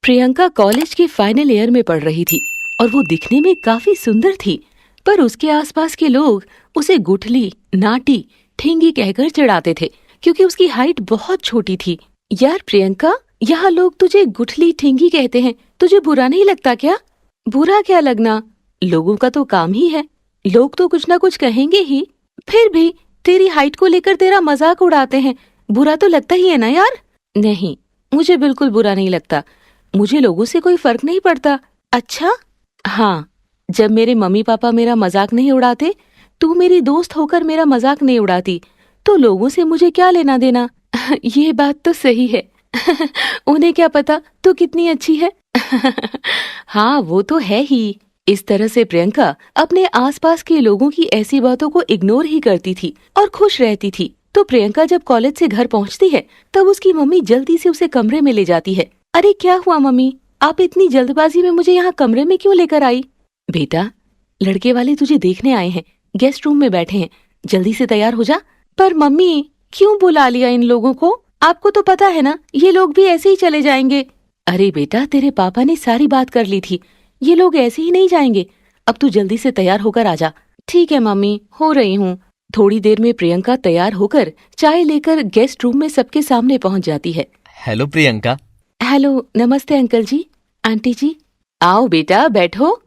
Priyanka college के final year में पढ़ रही थी और वो दिखने में काफी सुंदर थी, पर उसके आसपास के लोग उसे गुठली, नाटी, ठेंगी कहकर चिढ़ाते थे क्योंकि उसकी हाइट बहुत छोटी थी। यार प्रियंका, यहाँ लोग तुझे गुठली ठेंगी कहते हैं, तुझे बुरा नहीं लगता क्या? बुरा क्या लगना, लोगों का तो काम ही है, लोग तो कुछ ना कुछ कहेंगे ही। फिर भी तेरी हाइट को लेकर तेरा मजाक उड़ाते हैं, बुरा तो लगता ही है ना यार। नहीं, मुझे बिल्कुल बुरा नहीं लगता, मुझे लोगों से कोई फर्क नहीं पड़ता। अच्छा? हाँ, जब मेरे मम्मी पापा मेरा मजाक नहीं उड़ाते, तू मेरी दोस्त होकर मेरा मजाक नहीं उड़ाती, तो लोगों से मुझे क्या लेना देना। ये बात तो सही है। उन्हें क्या पता तू कितनी अच्छी है। हाँ, वो तो है ही। इस तरह से प्रियंका अपने आसपास के लोगों की ऐसी बातों को इग्नोर ही करती थी और खुश रहती थी। तो प्रियंका जब कॉलेज से घर पहुंचती है, तब उसकी मम्मी जल्दी से उसे कमरे में ले जाती है। अरे क्या हुआ मम्मी, आप इतनी जल्दबाजी में मुझे यहाँ कमरे में क्यों लेकर आई? बेटा, लड़के वाले तुझे देखने आए हैं, गेस्ट रूम में बैठे हैं, जल्दी से तैयार हो जा। पर मम्मी, क्यों बुला लिया इन लोगों को? आपको तो पता है ना, ये लोग भी ऐसे ही चले जाएंगे। अरे बेटा, तेरे पापा ने सारी बात कर ली थी, ये लोग ऐसे ही नहीं जाएंगे। अब तू जल्दी से तैयार होकर आ जा। ठीक है मम्मी, हो रही हूँ। थोड़ी देर में प्रियंका तैयार होकर चाय लेकर गेस्ट रूम में सबके सामने पहुँच जाती है। हेलो प्रियंका। हेलो, नमस्ते अंकल जी, आंटी जी। आओ बेटा, बैठो।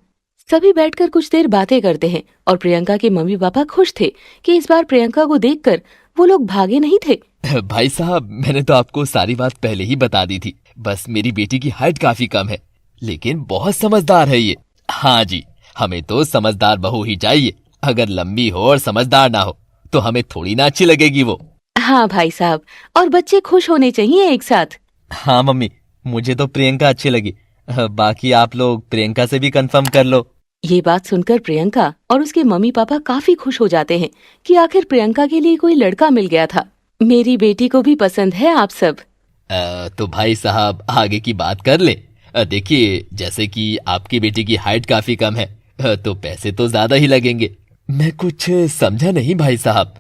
सभी बैठकर कुछ देर बातें करते हैं और प्रियंका के मम्मी पापा खुश थे कि इस बार प्रियंका को देखकर वो लोग भागे नहीं थे। भाई साहब, मैंने तो आपको सारी बात पहले ही बता दी थी। बस मेरी बेटी की हाइट काफी कम है, लेकिन बहुत समझदार है ये। हाँ जी, हमें तो समझदार बहू ही चाहिए। अगर लंबी हो और समझदार ना हो तो हमें थोड़ी ना अच्छी लगेगी वो। हाँ भाई साहब, और बच्चे खुश होने चाहिए एक साथ। हाँ मम्मी, मुझे तो प्रियंका अच्छी लगी। बाकी आप लोग प्रियंका से भी कंफर्म कर लो। ये बात सुनकर प्रियंका और उसके मम्मी पापा काफी खुश हो जाते हैं कि आखिर प्रियंका के लिए कोई लड़का मिल गया था। मेरी बेटी को भी पसंद है आप सब। तो भाई साहब, आगे की बात कर ले। देखिए, जैसे कि आपकी बेटी की हाइट काफी कम है, तो पैसे तो ज्यादा ही लगेंगे। मैं कुछ समझा नहीं भाई साहब।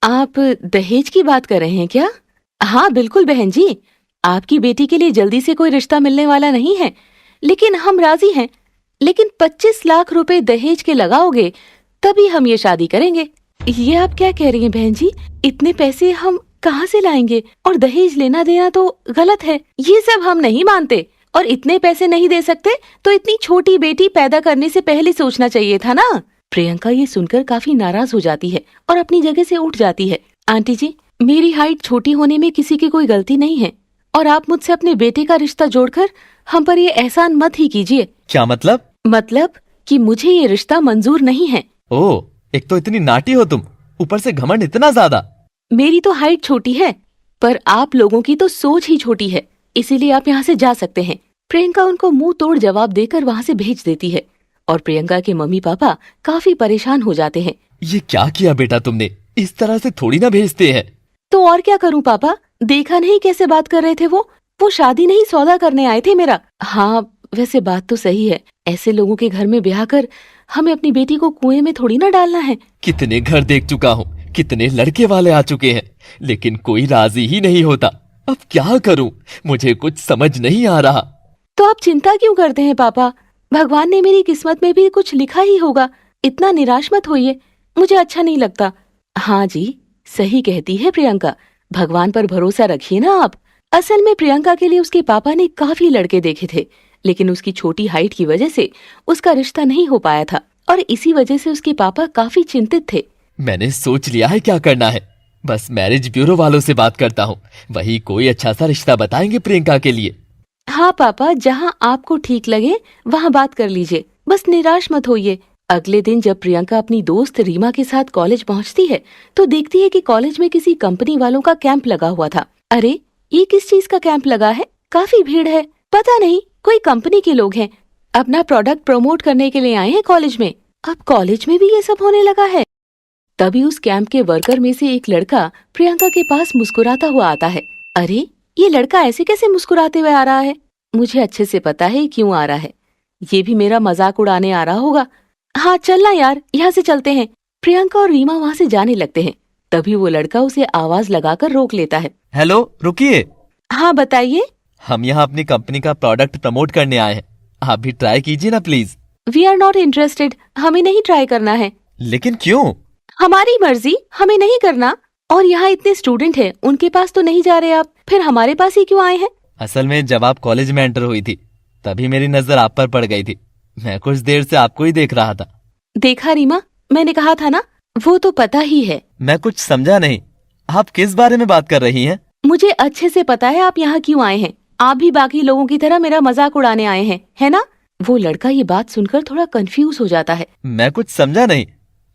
आप दहेज की बात कर रहे हैं क्या? हाँ बिल्कुल बहन जी, आपकी बेटी के लिए जल्दी से कोई रिश्ता मिलने वाला नहीं है, लेकिन हम राजी हैं। लेकिन 25 लाख रुपए दहेज के लगाओगे तभी हम ये शादी करेंगे। ये आप क्या कह रही हैं बहन जी? इतने पैसे हम कहाँ से लाएंगे? और दहेज लेना देना तो गलत है, ये सब हम नहीं मानते। और इतने पैसे नहीं दे सकते तो इतनी छोटी बेटी पैदा करने से पहले सोचना चाहिए था ना। प्रियंका ये सुनकर काफी नाराज हो जाती है और अपनी जगह से उठ जाती है। आंटी जी, मेरी हाइट छोटी होने में किसी की कोई गलती नहीं है, और आप मुझसे अपने बेटे का रिश्ता जोड़कर हम पर ये एहसान मत ही कीजिए। क्या मतलब? मतलब कि मुझे ये रिश्ता मंजूर नहीं है। ओह, एक तो इतनी नाटी हो तुम, ऊपर से घमंड इतना ज्यादा। मेरी तो हाइट छोटी है, पर आप लोगों की तो सोच ही छोटी है, इसीलिए आप यहाँ से जा सकते हैं। प्रियंका उनको मुंह तोड़ जवाब देकर वहाँ से भेज देती है और प्रियंका के मम्मी पापा काफी परेशान हो जाते हैं। ये क्या किया बेटा तुमने? इस तरह से थोड़ी ना भेजते हैं। तो और क्या करूं पापा, देखा नहीं कैसे बात कर रहे थे वो शादी नहीं सौदा करने आए थे मेरा। हाँ वैसे बात तो सही है, ऐसे लोगों के घर में ब्याह कर हमें अपनी बेटी को कुएं में थोड़ी ना डालना है। कितने घर देख चुका हूँ, कितने लड़के वाले आ चुके हैं, लेकिन कोई राजी ही नहीं होता। अब क्या करूं, मुझे कुछ समझ नहीं आ रहा। तो आप चिंता क्यों करते हैं पापा, भगवान ने मेरी किस्मत में भी कुछ लिखा ही होगा, इतना निराश मत होइए, मुझे अच्छा नहीं लगता। हाँ जी, सही कहती है प्रियंका, भगवान पर भरोसा रखिए ना आप। असल में प्रियंका के लिए उसके पापा ने काफी लड़के देखे थे, लेकिन उसकी छोटी हाइट की वजह से उसका रिश्ता नहीं हो पाया था और इसी वजह से उसके पापा काफी चिंतित थे। मैंने सोच लिया है क्या करना है, बस मैरिज ब्यूरो वालों से बात करता हूँ, वही कोई अच्छा सा रिश्ता बताएंगे प्रियंका के लिए। हाँ पापा, जहाँ आपको ठीक लगे वहाँ बात कर लीजिए, बस निराश मत होइए। अगले दिन जब प्रियंका अपनी दोस्त रीमा के साथ कॉलेज पहुँचती है तो देखती है कि कॉलेज में किसी कंपनी वालों का कैंप लगा हुआ था। अरे ये किस चीज का कैंप लगा है, काफी भीड़ है, पता नहीं कोई कंपनी के लोग हैं, अपना प्रोडक्ट प्रमोट करने के लिए आए हैं कॉलेज में। अब कॉलेज में भी ये सब होने लगा है। तभी उस कैंप के वर्कर में से एक लड़का प्रियंका के पास मुस्कुराता हुआ आता है। अरे ये लड़का ऐसे कैसे मुस्कुराते हुए आ रहा है? मुझे अच्छे से पता है क्यों आ रहा है, ये भी मेरा मजाक उड़ाने आ रहा होगा। हाँ चलना यार, यहाँ से चलते हैं। प्रियंका और रीमा वहाँ से जाने लगते हैं। तभी वो लड़का उसे आवाज लगाकर रोक लेता है। हेलो, रुकिए। हाँ बताइए। हम यहाँ अपनी कंपनी का प्रोडक्ट प्रमोट करने आए हैं, आप भी ट्राई कीजिए ना please. We are not interested, हमें नहीं ट्राई करना है। लेकिन क्यों? हमारी मर्जी, हमें नहीं करना। और यहाँ इतने स्टूडेंट हैं, उनके पास तो नहीं जा रहे आप, फिर हमारे पास ही क्यों आए हैं? असल में जब आप कॉलेज में एंटर हुई थी तभी मेरी नजर आप पर पड़ गई थी। मैं कुछ देर से आपको ही देख रहा था। देखा रीमा, मैंने कहा था ना, वो तो पता ही है। मैं कुछ समझा नहीं, आप किस बारे में बात कर रही हैं? मुझे अच्छे से पता है आप यहाँ क्यों आए हैं। आप भी बाकी लोगों की तरह मेरा मजाक उड़ाने आए हैं, है ना? वो लड़का ये बात सुनकर थोड़ा कंफ्यूज हो जाता है। मैं कुछ समझा नहीं,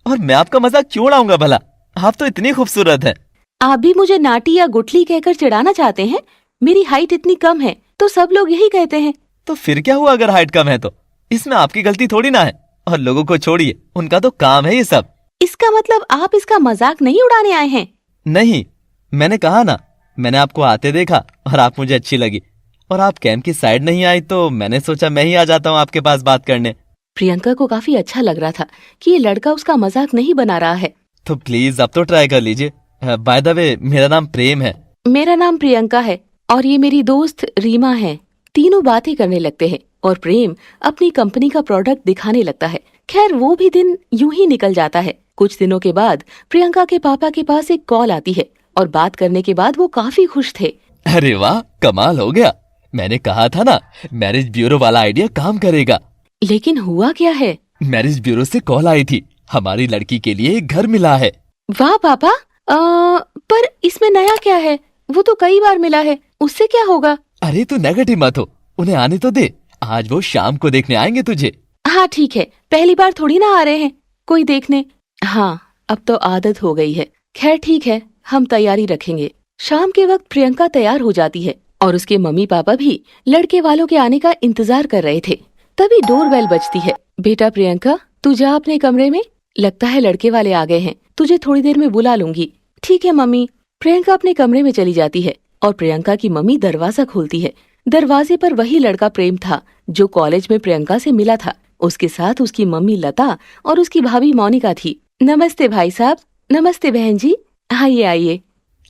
और मैं आपका मजाक क्यों उड़ाऊंगा भला? आप तो इतनी खूबसूरत हैं। आप भी मुझे नाटी या गुठली कहकर चिढ़ाना चाहते हैं? मेरी हाइट इतनी कम है तो सब लोग यही कहते हैं। तो फिर क्या हुआ अगर हाइट कम है तो? इसमें आपकी गलती थोड़ी ना है। और लोगों को छोड़िए, उनका तो काम है ये सब। इसका मतलब आप इसका मजाक नहीं उड़ाने आए हैं? नहीं, मैंने कहा ना, मैंने आपको आते देखा और आप मुझे अच्छी लगी, और आप कैंप की साइड नहीं आई तो मैंने सोचा मैं ही आ जाता हूँ आपके पास बात करने। प्रियंका को काफी अच्छा लग रहा था कि ये लड़का उसका मजाक नहीं बना रहा है। तो प्लीज अब तो ट्राई कर लीजिए। बाय द वे, मेरा नाम प्रेम है। मेरा नाम प्रियंका है और ये मेरी दोस्त रीमा है। तीनों बातें करने लगते हैं और प्रेम अपनी कंपनी का प्रोडक्ट दिखाने लगता है। खैर वो भी दिन यूं ही निकल जाता है। कुछ दिनों के बाद प्रियंका के पापा के पास एक कॉल आती है और बात करने के बाद वो काफी खुश थे। अरे वाह, कमाल हो गया। मैंने कहा था ना, मैरिज ब्यूरो वाला आइडिया काम करेगा। लेकिन हुआ क्या है? मैरिज ब्यूरो से कॉल आई थी, हमारी लड़की के लिए एक घर मिला है। वाह पापा, पर इसमें नया क्या है? वो तो कई बार मिला है, उससे क्या होगा? अरे तू नेगेटिव मत हो, उन्हें आने तो दे। आज वो शाम को देखने आएंगे तुझे। हाँ ठीक है, पहली बार थोड़ी ना आ रहे हैं कोई देखने। हाँ, अब तो आदत हो गई है। खैर ठीक है, हम तैयारी रखेंगे। शाम के वक्त प्रियंका तैयार हो जाती है और उसके मम्मी पापा भी लड़के वालों के आने का इंतजार कर रहे थे। तभी डोरबेल बजती है। बेटा प्रियंका, तू जा अपने कमरे में, लगता है लड़के वाले आ गए हैं, तुझे थोड़ी देर में बुला लूंगी। ठीक है मम्मी। प्रियंका अपने कमरे में चली जाती है और प्रियंका की मम्मी दरवाजा खोलती है। दरवाजे पर वही लड़का प्रेम था जो कॉलेज में प्रियंका से मिला था। उसके साथ उसकी मम्मी लता और उसकी भाभी मोनिका थी। नमस्ते भाई साहब। नमस्ते बहन जी। आइए आइए।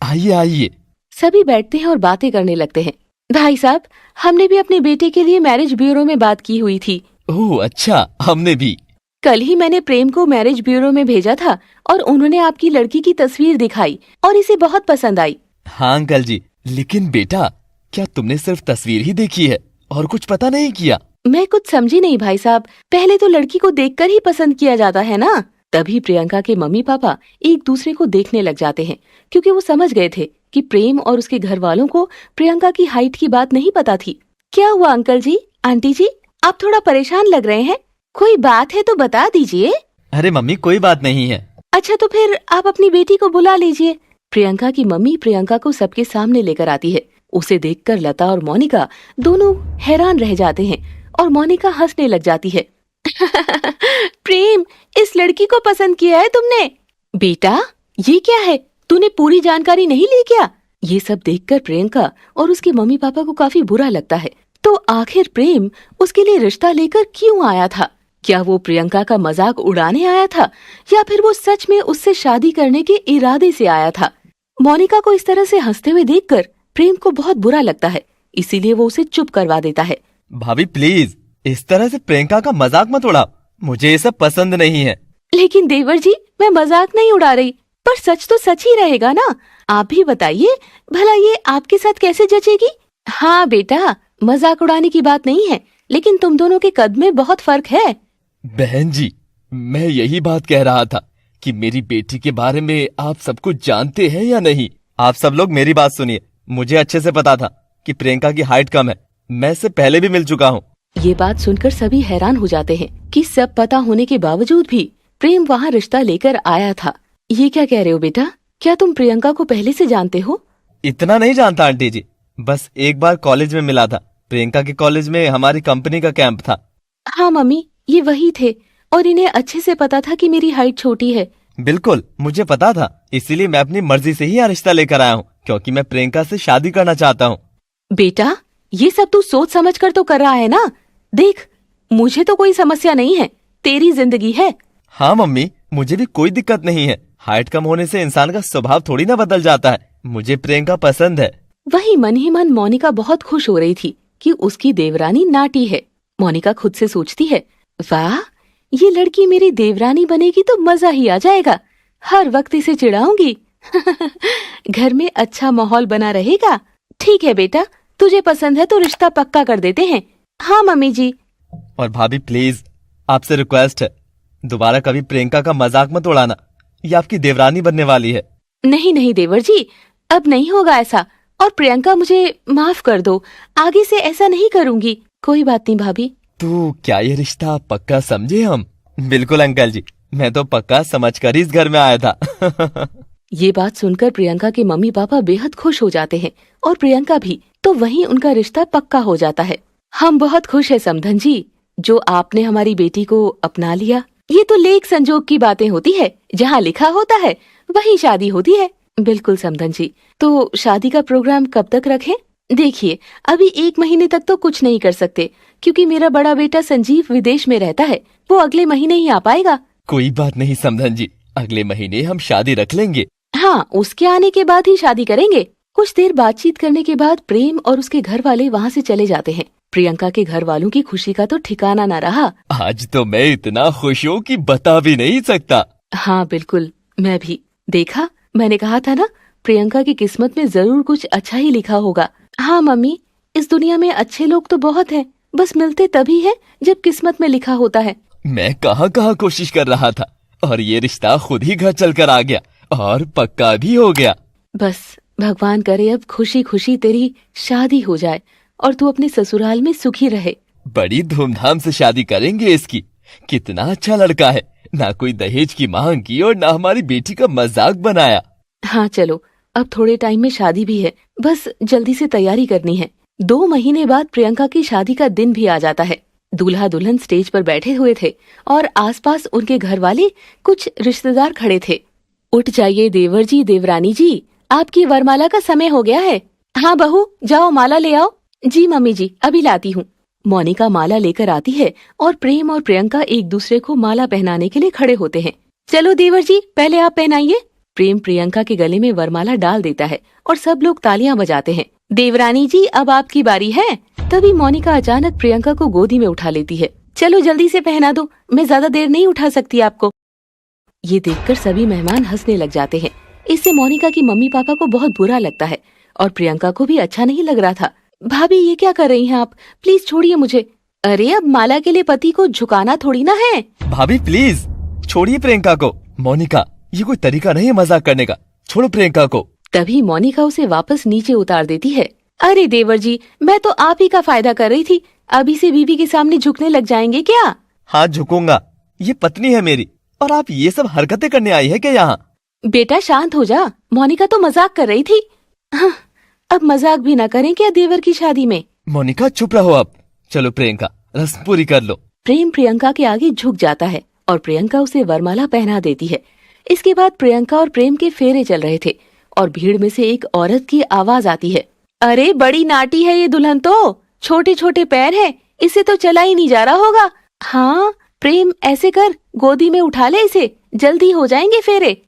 आइए आइए। सभी बैठते हैं और बातें करने लगते हैं। भाई साहब, हमने भी अपने बेटे के लिए मैरिज ब्यूरो में बात की हुई थी। ओह अच्छा, हमने भी। कल ही मैंने प्रेम को मैरिज ब्यूरो में भेजा था और उन्होंने आपकी लड़की की तस्वीर दिखाई और इसे बहुत पसंद आई। हाँ अंकल जी, लेकिन बेटा, क्या तुमने सिर्फ तस्वीर ही देखी है और कुछ पता नहीं किया? मैं कुछ समझी नहीं भाई साहब, पहले तो लड़की को देखकर ही पसंद किया जाता है ना। तभी प्रियंका के मम्मी पापा एक दूसरे को देखने लग जाते हैं क्योंकि वो समझ गए थे कि प्रेम और उसके घर वालों को प्रियंका की हाइट की बात नहीं पता थी। क्या हुआ अंकल जी, आंटी जी, आप थोड़ा परेशान लग रहे हैं? कोई बात है तो बता दीजिए। अरे मम्मी, कोई बात नहीं है। अच्छा तो फिर आप अपनी बेटी को बुला लीजिए। प्रियंका की मम्मी प्रियंका को सबके सामने लेकर आती है। उसे देखकर लता और मोनिका दोनों हैरान रह जाते हैं और मोनिका हंसने लग जाती है। प्रेम, इस लड़की को पसंद किया है तुमने? बेटा, ये क्या है, तूने पूरी जानकारी नहीं ली क्या? ये सब देखकर प्रियंका और उसके मम्मी पापा को काफी बुरा लगता है। तो आखिर प्रेम उसके लिए रिश्ता लेकर क्यों आया था? क्या वो प्रियंका का मजाक उड़ाने आया था या फिर वो सच में उससे शादी करने के इरादे से आया था? मोनिका को इस तरह से हंसते हुए देखकर प्रेम को बहुत बुरा लगता है, इसीलिए वो उसे चुप करवा देता है। भाभी प्लीज, इस तरह से प्रियंका का मजाक मत उड़ाओ, मुझे ये सब पसंद नहीं है। लेकिन देवर जी, मैं मजाक नहीं उड़ा रही, पर सच तो सच ही रहेगा ना। आप भी बताइए, भला ये आपके साथ कैसे जचेगी? हाँ बेटा, मजाक उड़ाने की बात नहीं है, लेकिन तुम दोनों के कद में बहुत फर्क है। बहन जी, मैं यही बात कह रहा था कि मेरी बेटी के बारे में आप सब कुछ जानते हैं या नहीं। आप सब लोग मेरी बात सुनिए, मुझे अच्छे से पता था कि प्रियंका की हाइट कम है, मैं इससे पहले भी मिल चुका हूँ। ये बात सुनकर सभी हैरान हो जाते हैं कि सब पता होने के बावजूद भी प्रेम वहाँ रिश्ता लेकर आया था। ये क्या कह रहे हो बेटा, क्या तुम प्रियंका को पहले से जानते हो? इतना नहीं जानता आंटी जी, बस एक बार कॉलेज में मिला था। प्रियंका के कॉलेज में हमारी कंपनी का कैंप था। हाँ मम्मी, ये वही थे और इन्हें अच्छे से पता था कि मेरी हाइट छोटी है। बिल्कुल, मुझे पता था, इसीलिए मैं अपनी मर्जी से ही यहाँ रिश्ता लेकर आया हूँ, क्योंकि मैं प्रियंका से शादी करना चाहता हूँ। बेटा, ये सब तू सोच समझ कर तो कर रहा है ना? देख, मुझे तो कोई समस्या नहीं है, तेरी जिंदगी है। हाँ मम्मी, मुझे भी कोई दिक्कत नहीं है। हाइट कम होने से इंसान का स्वभाव थोड़ी ना बदल जाता है। मुझे प्रियंका पसंद है। वहीं मन ही मन मोनिका बहुत खुश हो रही थी कि उसकी देवरानी नाटी है। मोनिका खुद से सोचती है, वाह, ये लड़की मेरी देवरानी बनेगी तो मजा ही आ जाएगा, हर वक्त इसे चिढ़ाऊंगी। घर में अच्छा माहौल बना रहेगा। ठीक है बेटा, तुझे पसंद है तो रिश्ता पक्का कर देते हैं। हाँ मम्मी जी। और भाभी प्लीज, आपसे रिक्वेस्ट है, दोबारा कभी प्रियंका का मजाक मत उड़ाना, ये आपकी देवरानी बनने वाली है। नहीं नहीं देवर जी, अब नहीं होगा ऐसा। और प्रियंका, मुझे माफ कर दो, आगे से ऐसा नहीं करूंगी। कोई बात नहीं भाभी। तो क्या ये रिश्ता पक्का समझे हम? बिल्कुल अंकल जी, मैं तो पक्का समझकर ही इस घर में आया था। ये बात सुनकर प्रियंका के मम्मी पापा बेहद खुश हो जाते हैं और प्रियंका भी। तो वहीं उनका रिश्ता पक्का हो जाता है। हम बहुत खुश है समधन जी, जो आपने हमारी बेटी को अपना लिया। ये तो लेख संजोग की बातें होती है, जहाँ लिखा होता है वहीं शादी होती है। बिल्कुल समधन जी। तो शादी का प्रोग्राम कब तक रखें? देखिए, अभी 1 महीने तक तो कुछ नहीं कर सकते, क्योंकि मेरा बड़ा बेटा संजीव विदेश में रहता है। वो अगले महीने ही आ पाएगा। कोई बात नहीं समधन जी, अगले महीने हम शादी रख लेंगे। हाँ, उसके आने के बाद ही शादी करेंगे। कुछ देर बातचीत करने के बाद प्रेम और उसके घर वाले वहाँ से चले जाते हैं। प्रियंका के घर वालों की खुशी का तो ठिकाना न रहा। आज तो मैं इतना खुश हूँ कि बता भी नहीं सकता। हाँ बिल्कुल, मैं भी। देखा, मैंने कहा था ना, प्रियंका की किस्मत में जरूर कुछ अच्छा ही लिखा होगा। हाँ मम्मी, इस दुनिया में अच्छे लोग तो बहुत हैं, बस मिलते तभी है जब किस्मत में लिखा होता है। मैं कहाँ कोशिश कर रहा था, और ये रिश्ता खुद ही घर चलकर आ गया और पक्का भी हो गया। बस भगवान करे अब खुशी खुशी तेरी शादी हो जाए और तू अपने ससुराल में सुखी रहे। बड़ी धूमधाम से शादी करेंगे इसकी। कितना अच्छा लड़का है, ना कोई दहेज की मांग की और ना हमारी बेटी का मजाक बनाया। हाँ चलो, अब थोड़े टाइम में शादी भी है, बस जल्दी से तैयारी करनी है। 2 महीने बाद प्रियंका की शादी का दिन भी आ जाता है। दूल्हा दुल्हन स्टेज पर बैठे हुए थे और आसपास उनके घर वाले, कुछ रिश्तेदार खड़े थे। उठ जाइए देवर जी, देवरानी जी, आपकी वरमाला का समय हो गया है। हाँ बहू, जाओ माला ले आओ। जी मम्मी जी, अभी लाती हूँ। मोनिका माला लेकर आती है और प्रेम और प्रियंका एक दूसरे को माला पहनाने के लिए खड़े होते हैं। चलो देवर जी, पहले आप पहनाइए। प्रेम प्रियंका के गले में वरमाला डाल देता है और सब लोग तालियां बजाते हैं। देवरानी जी, अब आपकी बारी है। तभी मोनिका अचानक प्रियंका को गोदी में उठा लेती है। चलो जल्दी से पहना दो, मैं ज्यादा देर नहीं उठा सकती आपको। ये देखकर सभी मेहमान हंसने लग जाते हैं। इससे मोनिका की मम्मी पापा को बहुत बुरा लगता है और प्रियंका को भी अच्छा नहीं लग रहा था। भाभी, ये क्या कर रही हैं आप? प्लीज छोड़िए मुझे। अरे अब माला के लिए पति को झुकाना थोड़ी ना है। भाभी प्लीज छोड़िए प्रियंका को। मोनिका, ये कोई तरीका नहीं है मजाक करने का, छोड़ो प्रियंका को। तभी मोनिका उसे वापस नीचे उतार देती है। अरे देवर जी, मैं तो आप ही का फायदा कर रही थी, अभी से बीवी के सामने झुकने लग जाएंगे क्या? हाँ झुकूंगा, ये पत्नी है मेरी, और आप ये सब हरकतें करने आई है क्या यहाँ? बेटा शांत हो जा, मोनिका तो मजाक कर रही थी। हाँ, अब मजाक भी ना करें क्या देवर की शादी में? मोनिका चुप रहो अब। चलो प्रियंका, रस्म पूरी कर लो। प्रेम प्रियंका के आगे झुक जाता है और प्रियंका उसे वरमाला पहना देती है। इसके बाद प्रियंका और प्रेम के फेरे चल रहे थे और भीड़ में से एक औरत की आवाज आती है। अरे बड़ी नाटी है ये दुल्हन, तो छोटे छोटे पैर है, इसे तो चला ही नहीं जा रहा होगा। हाँ प्रेम, ऐसे कर, गोदी में उठा ले इसे, जल्दी हो जाएंगे फेरे।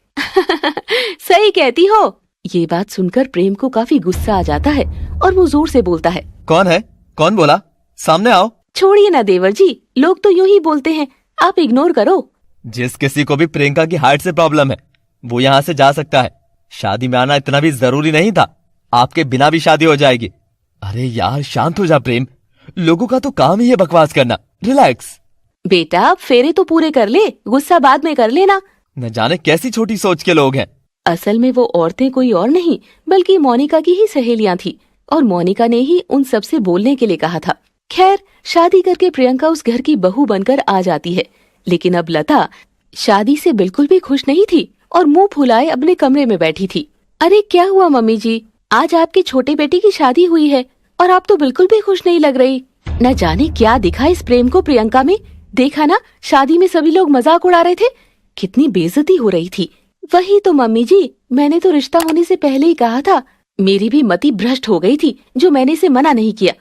सही कहती हो। ये बात सुनकर प्रेम को काफी गुस्सा आ जाता है और वो जोर से बोलता है। कौन है? कौन बोला? सामने आओ। छोड़िए ना देवर जी, लोग तो यूं ही बोलते हैं, आप इग्नोर करो। जिस किसी को भी प्रियंका की हाइट से प्रॉब्लम है वो यहाँ से जा सकता है। शादी में आना इतना भी जरूरी नहीं था, आपके बिना भी शादी हो जाएगी। अरे यार शांत हो जा प्रेम, लोगों का तो काम ही है बकवास करना। रिलैक्स। बेटा फेरे तो पूरे कर ले, गुस्सा बाद में कर लेना। न जाने कैसी छोटी सोच के लोग हैं। असल में वो औरतें कोई और नहीं बल्कि मोनिका की ही सहेलियां थी और मोनिका ने ही उन सब से बोलने के लिए कहा था। खैर, शादी करके प्रियंका उस घर की बहू बनकर आ जाती है, लेकिन अब लता शादी से बिल्कुल भी खुश नहीं थी और मुंह फुलाए अपने कमरे में बैठी थी। अरे क्या हुआ मम्मी जी, आज आपके छोटे बेटे की शादी हुई है और आप तो बिल्कुल भी खुश नहीं लग रही। न जाने क्या दिखा इस प्रेम को प्रियंका में। देखा ना, शादी में सभी लोग मजाक उड़ा रहे थे, कितनी बेइज्जती हो रही थी। वही तो मम्मी जी, मैंने तो रिश्ता होने से पहले ही कहा था। मेरी भी मति भ्रष्ट हो गई थी जो मैंने इसे मना नहीं किया।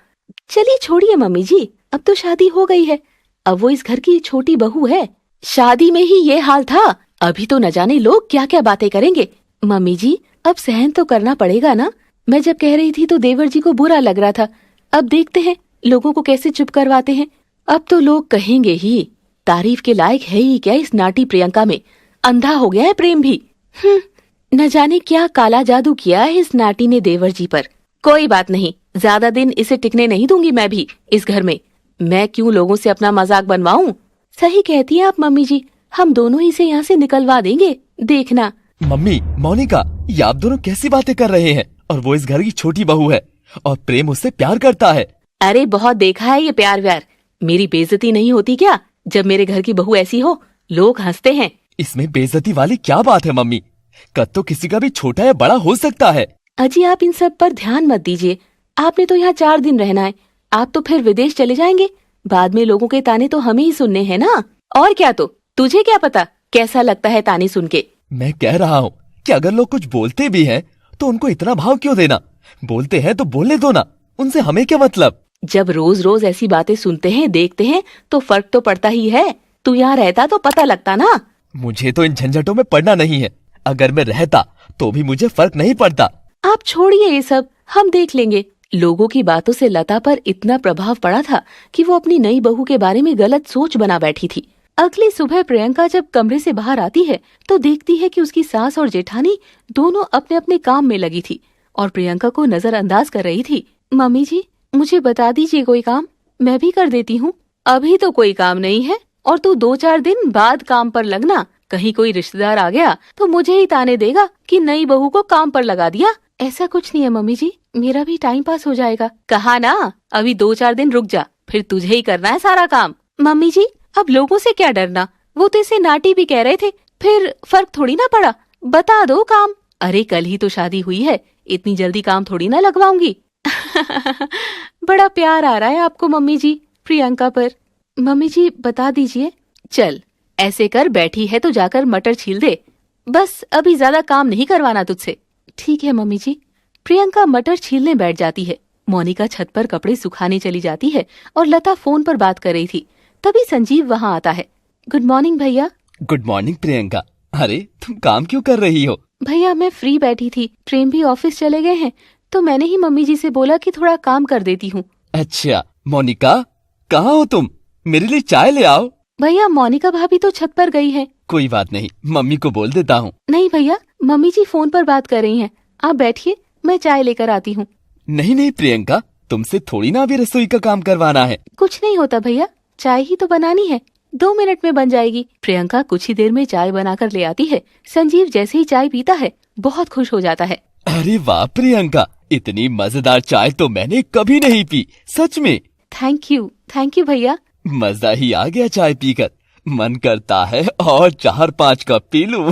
चलिए छोड़िए मम्मी जी, अब तो शादी हो गई है, अब वो इस घर की छोटी बहू है। शादी में ही ये हाल था, अभी तो न जाने लोग क्या क्या बातें करेंगे। मम्मी जी, अब सहन तो करना पड़ेगा ना, मैं जब कह रही थी तो देवर जी को बुरा लग रहा था। अब देखते हैं लोगों को कैसे चुप करवाते हैं। अब तो लोग कहेंगे ही, तारीफ के लायक है ही क्या इस नाटी प्रियंका में, अंधा हो गया है प्रेम भी। न जाने क्या काला जादू किया है इस नाटी ने देवर जी पर। कोई बात नहीं, ज्यादा दिन इसे टिकने नहीं दूंगी मैं भी इस घर में। मैं क्यों लोगों से अपना मजाक बनवाऊं। सही कहती हैं आप मम्मी जी, हम दोनों ही से यहाँ से निकलवा देंगे, देखना। मम्मी, मोनिका, ये आप दोनों कैसी बातें कर रहे हैं? और वो इस घर की छोटी बहू है और प्रेम उससे प्यार करता है। अरे बहुत देखा है ये प्यार व्यार। मेरी बेइज्जती नहीं होती क्या जब मेरे घर की बहू ऐसी हो? लोग हंसते हैं। इसमें बेइज्जती वाली क्या बात है मम्मी? कद तो किसी का भी छोटा या बड़ा हो सकता है। अजी आप इन सब पर ध्यान मत दीजिए। आपने तो यहाँ 4 दिन रहना है, आप तो फिर विदेश चले जाएंगे। बाद में लोगों के ताने तो हमें ही सुनने हैं ना। और क्या, तो तुझे क्या पता कैसा लगता है ताने सुन के। मैं कह रहा हूँ कि अगर लोग कुछ बोलते भी हैं तो उनको इतना भाव क्यों देना? बोलते हैं तो बोलने दो ना, उनसे हमें क्या मतलब? जब रोज रोज ऐसी बातें सुनते हैं देखते हैं तो फर्क तो पड़ता ही है। तू यहाँ रहता तो पता लगता ना। मुझे तो इन झंझटों में पड़ना नहीं है। अगर मैं रहता तो भी मुझे फर्क नहीं पड़ता। आप छोड़िए ये सब, हम देख लेंगे। लोगों की बातों से लता पर इतना प्रभाव पड़ा था कि वो अपनी नई बहू के बारे में गलत सोच बना बैठी थी। अगली सुबह प्रियंका जब कमरे से बाहर आती है तो देखती है कि उसकी सास और जेठानी दोनों अपने अपने काम में लगी थी और प्रियंका को नजरअंदाज कर रही थी। मम्मी जी, मुझे बता दीजिए कोई काम, मैं भी कर देती हूँ। अभी तो कोई काम नहीं है और तू 2-4 दिन बाद काम पर लगना। कहीं कोई रिश्तेदार आ गया तो मुझे ही ताने देगा कि नई बहू को काम पर लगा दिया। ऐसा कुछ नहीं है मम्मी जी, मेरा भी टाइम पास हो जाएगा। कहा ना, अभी 2-4 दिन रुक जा, फिर तुझे ही करना है सारा काम। मम्मी जी, अब लोगों से क्या डरना, वो तो इसे नाटी भी कह रहे थे, फिर फर्क थोड़ी ना पड़ा। बता दो काम। अरे कल ही तो शादी हुई है, इतनी जल्दी काम थोड़ी ना लगवाऊंगी। बड़ा प्यार आ रहा है आपको मम्मी जी प्रियंका पर। मम्मी जी बता दीजिए। चल ऐसे कर, बैठी है तो जाकर मटर छील दे, बस अभी ज्यादा काम नहीं करवाना तुझसे। ठीक है मम्मी जी। प्रियंका मटर छीलने बैठ जाती है। मोनिका छत पर कपड़े सुखाने चली जाती है और लता फोन पर बात कर रही थी। तभी संजीव वहाँ आता है। गुड मॉर्निंग भैया। Good morning Priyanka. अरे तुम काम क्यों कर रही हो? भैया मैं फ्री बैठी थी, प्रेम भी ऑफिस चले गए हैं तो मैंने ही मम्मी जी से बोला कि थोड़ा काम कर देती हूँ। अच्छा मोनिका, कहाँ हो तुम? मेरे लिए चाय ले आओ। भैया मोनिका भाभी तो छत पर गई है। कोई बात नहीं, मम्मी को बोल देता हूँ। नहीं भैया, मम्मी जी फोन पर बात कर रही हैं, आप बैठिए, मैं चाय लेकर आती हूँ। नहीं नहीं प्रियंका, तुमसे थोड़ी ना अभी रसोई का काम करवाना है। कुछ नहीं होता भैया, चाय ही तो बनानी है, 2 मिनट में बन जाएगी। प्रियंका कुछ ही देर में चाय बनाकर ले आती है। संजीव जैसे ही चाय पीता है बहुत खुश हो जाता है। अरे वाह प्रियंका, इतनी मजेदार चाय तो मैंने कभी नहीं पी, सच में। थैंक यू भैया। मजा ही आ गया चाय पीकर, मन करता है और 4-5 कप पी लूं।